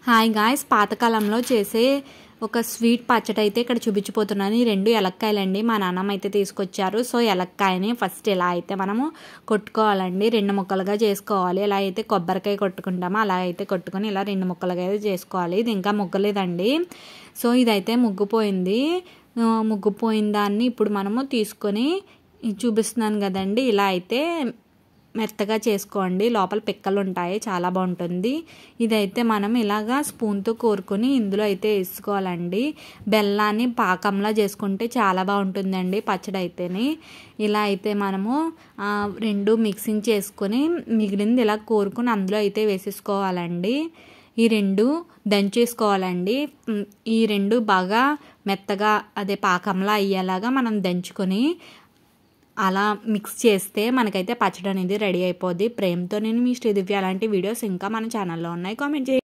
Hi guys, పాతకాలంలో చేసే ఒక స్వీట్ పచ్చడి అయితే ఇక్కడ చూపించిపోతున్నాను. ఈ రెండు ఎలక్కాయలండి, మా నాన్నమ్మ అయితే తీసుకొచ్చారు. సో ఎలక్కాయని ఫస్ట్ ఇలా అయితే మనము కొట్టుకోవాలండి, రెండు ముక్కలుగా చేసుకోవాలి. ఇలా అయితే కొబ్బరికాయ కొట్టుకుంటామో అలా అయితే కొట్టుకొని ఇలా రెండు ముక్కలుగా అయితే చేసుకోవాలి. ఇది ఇంకా ముగ్గలేదండి. సో ఇదైతే ముగ్గిపోయింది. ముగ్గిపోయిన దాన్ని ఇప్పుడు మనము తీసుకొని చూపిస్తున్నాను కదండి, ఇలా అయితే మెత్తగా చేసుకోండి. లోపల పిక్కలు ఉంటాయి, చాలా బాగుంటుంది. ఇదైతే మనం ఇలాగా స్పూన్తో కోరుకొని ఇందులో అయితే వేసుకోవాలండి. బెల్లాన్ని పాకంలా చేసుకుంటే చాలా బాగుంటుందండి పచ్చడి అయితేని. ఇలా అయితే మనము రెండు మిక్సింగ్ చేసుకొని మిగిలింది ఇలా కోరుకొని అందులో అయితే వేసేసుకోవాలండి. ఈ రెండు దంచేసుకోవాలండి. ఈ రెండు బాగా మెత్తగా అదే పాకంలా అయ్యేలాగా మనం దంచుకొని అలా మిక్స్ చేస్తే మనకైతే పచ్చడి అనేది రెడీ అయిపోద్ది. ప్రేమతో నేను మీ శ్రీదివ్య. అలాంటి వీడియోస్ ఇంకా మన ఛానల్లో ఉన్నాయి, కామెంట్ చేయండి.